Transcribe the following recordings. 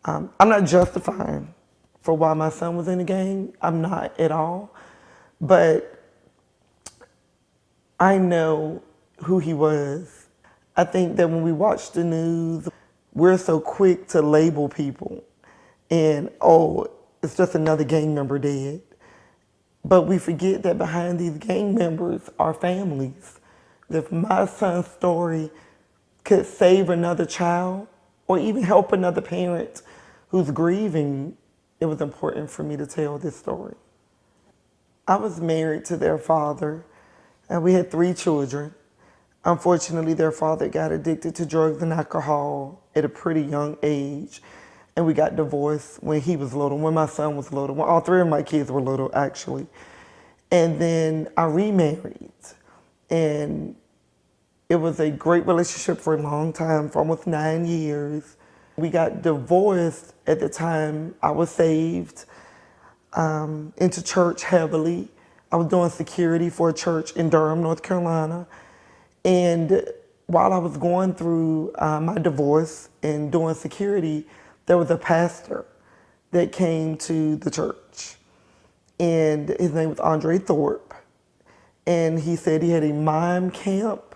I'm not justifying for why my son was in the gang. I'm not at all. But I know who he was. I think that when we watch the news, we're so quick to label people and, oh, it's just another gang member dead. But we forget that behind these gang members are families. If my son's story could save another child or even help another parent who's grieving, it was important for me to tell this story. I was married to their father, and we had 3 children. Unfortunately, their father got addicted to drugs and alcohol at a pretty young age, and we got divorced when he was little, when my son was little, when all 3 of my kids were little, actually. And then I remarried, and it was a great relationship for a long time, for almost 9 years. We got divorced at the time I was saved, into church heavily. I was doing security for a church in Durham, North Carolina. And while I was going through my divorce and doing security, there was a pastor that came to the church. And his name was Andre Thorpe. And he said he had a mime camp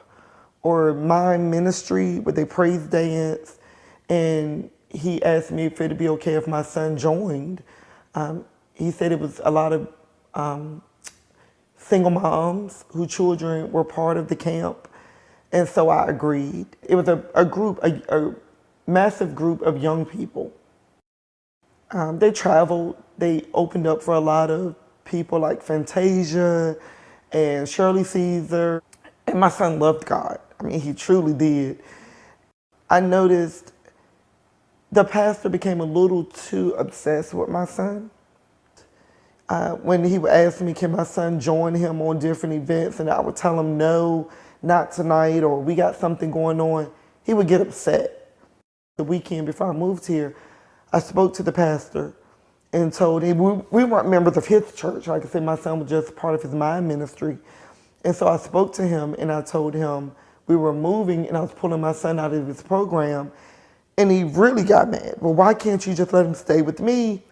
or mime ministry where they praise dance. And he asked me if it'd be okay if my son joined. He said it was a lot of single moms whose children were part of the camp. And so I agreed. It was a group, a massive group of young people. They traveled. They opened up for a lot of people like Fantasia and Shirley Caesar. And my son loved God. I mean, he truly did. I noticed the pastor became a little too obsessed with my son. When he would ask me, can my son join him on different events, and I would tell him, no, not tonight, or we got something going on, he would get upset. The weekend before I moved here, I spoke to the pastor and told him, we weren't members of his church. Like I said, my son was just part of his mind ministry. And so I spoke to him and I told him we were moving and I was pulling my son out of his program. And he really got mad. Well, why can't you just let him stay with me?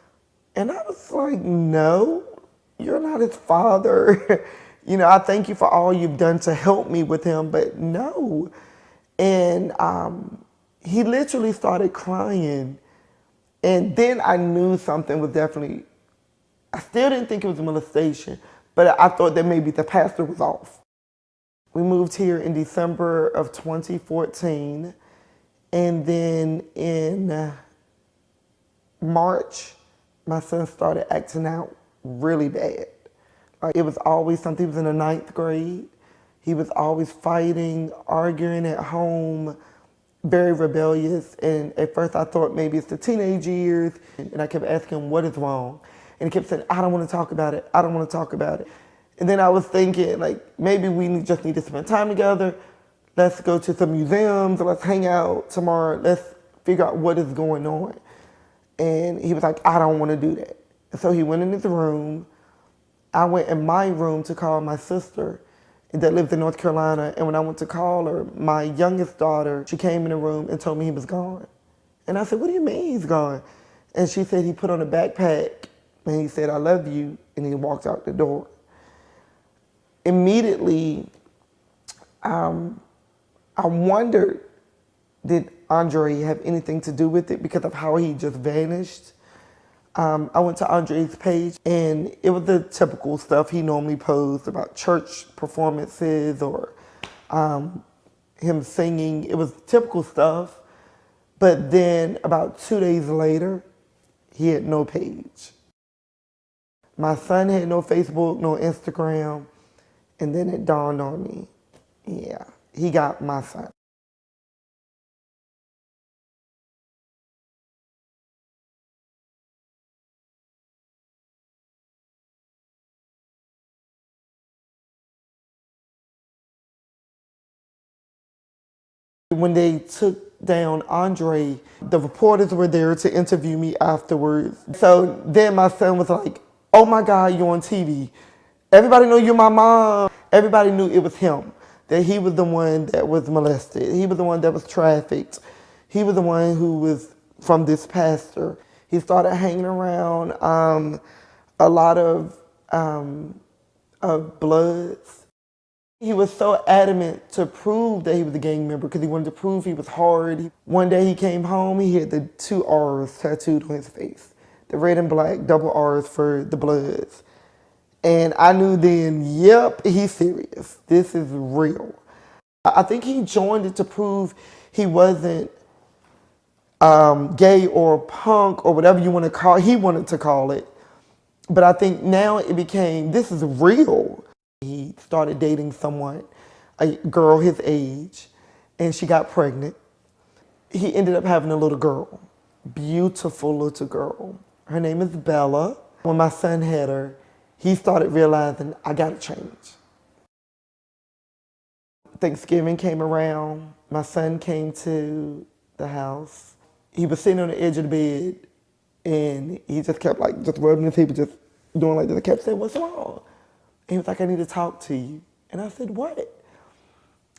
And I was like, no, you're not his father. You know, I thank you for all you've done to help me with him, but no. And he literally started crying. And then I knew something was definitely, I still didn't think it was a molestation, but I thought that maybe the pastor was off. We moved here in December of 2014. And then in March, my son started acting out really bad. Like, it was always something. He was in the 9th grade. He was always fighting, arguing at home, very rebellious. And at first I thought maybe it's the teenage years. And I kept asking him, what is wrong? And he kept saying, I don't want to talk about it. I don't want to talk about it. And then I was thinking, like, maybe we just need to spend time together. Let's go to some museums. Let's hang out tomorrow. Let's figure out what is going on. And he was like, I don't want to do that. And so he went in his room. I went in my room to call my sister that lives in North Carolina. And when I went to call her, my youngest daughter, she came in the room and told me he was gone. And I said, what do you mean he's gone? And she said he put on a backpack and he said, I love you. And he walked out the door. Immediately, I wondered, did Andre have anything to do with it because of how he just vanished? I went to Andre's page and it was the typical stuff he normally posts about church performances or him singing. It was typical stuff. But then about 2 days later, he had no page. My son had no Facebook, no Instagram. And then it dawned on me, yeah, he got my son. When they took down Andre, the reporters were there to interview me afterwards. So then my son was like, oh my God, you're on TV. Everybody know you're my mom. Everybody knew it was him, that he was the one that was molested. He was the one that was trafficked. He was the one who was from this pastor. He started hanging around a lot of Bloods. He was so adamant to prove that he was a gang member because he wanted to prove he was hard. One day he came home, he had the 2 R's tattooed on his face. The red and black double R's for the Bloods. And I knew then, yep, he's serious. This is real. I think he joined it to prove he wasn't gay or punk or whatever you want to call it. He wanted to call it. But I think now it became, this is real. He started dating someone, a girl his age, and she got pregnant. He ended up having a little girl, beautiful little girl. Her name is Bella. When my son had her, he started realizing, I gotta change. Thanksgiving came around, my son came to the house. He was sitting on the edge of the bed and he just kept just rubbing his head, just doing like this. I kept saying, what's wrong? And he was like, I need to talk to you. And I said, what?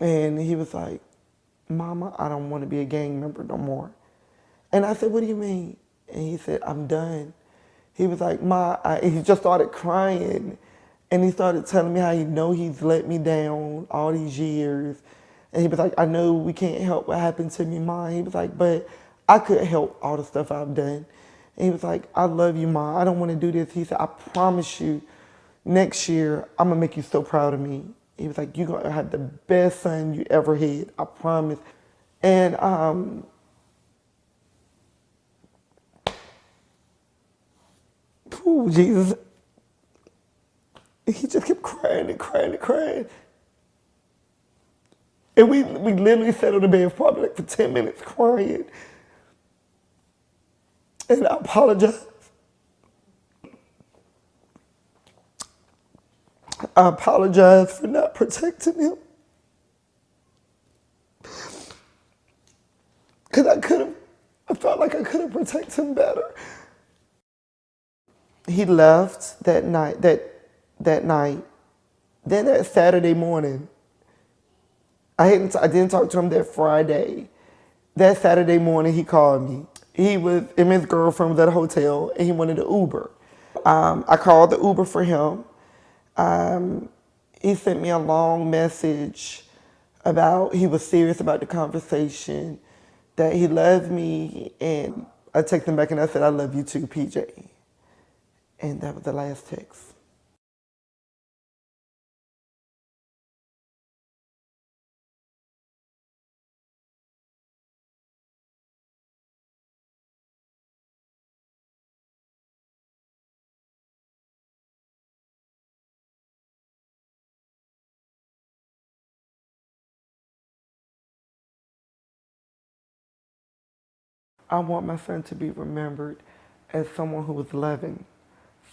And he was like, Mama, I don't want to be a gang member no more. And I said, what do you mean? And he said, I'm done. He was like, he just started crying. And he started telling me how he's let me down all these years. And he was like, I know we can't help what happened to me, Ma. He was like, but I could help all the stuff I've done. And he was like, I love you, Ma. I don't want to do this. He said, I promise you, next year, I'm going to make you so proud of me. He was like, you're going to have the best son you ever had. I promise. And oh, Jesus. He just kept crying and crying and crying. And we literally sat on the bed probably for 10 minutes crying. And I apologize. I apologize for not protecting him. Because I felt like I could have protected him better. He left that night. Then that Saturday morning, I didn't talk to him that Friday. That Saturday morning, he called me. He was, him and his girlfriend was at a hotel, and he wanted an Uber. I called the Uber for him. He sent me a long message about he was serious about the conversation, that he loved me, and I texted him back and I said, I love you too, PJ. And that was the last text. I want my son to be remembered as someone who was loving,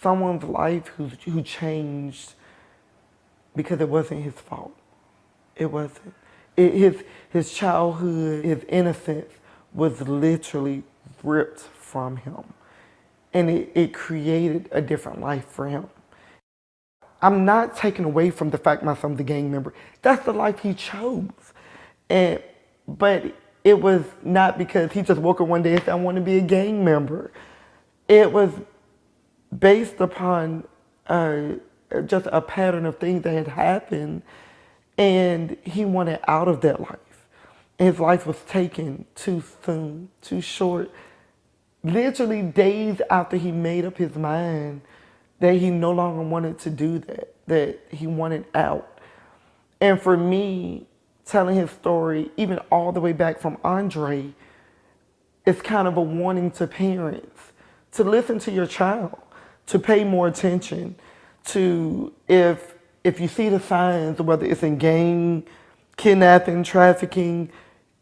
someone's life who changed because it wasn't his fault. It wasn't. His childhood, his innocence was literally ripped from him. And it created a different life for him. I'm not taking away from the fact my son's a gang member. That's the life he chose. But it was not because he just woke up one day and said, I want to be a gang member. It was based upon just a pattern of things that had happened, and he wanted out of that life. And his life was taken too soon, too short. Literally days after he made up his mind that he no longer wanted to do that he wanted out. And for me, telling his story, even all the way back from Andre, it's kind of a warning to parents to listen to your child, to pay more attention to if you see the signs, whether it's in gang, kidnapping, trafficking,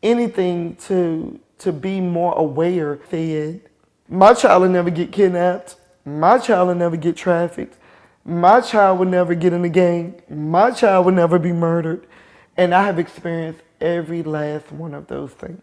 anything to be more aware. Said, my child will never get kidnapped. My child will never get trafficked. My child will never get in a gang. My child will never be murdered. And I have experienced every last one of those things.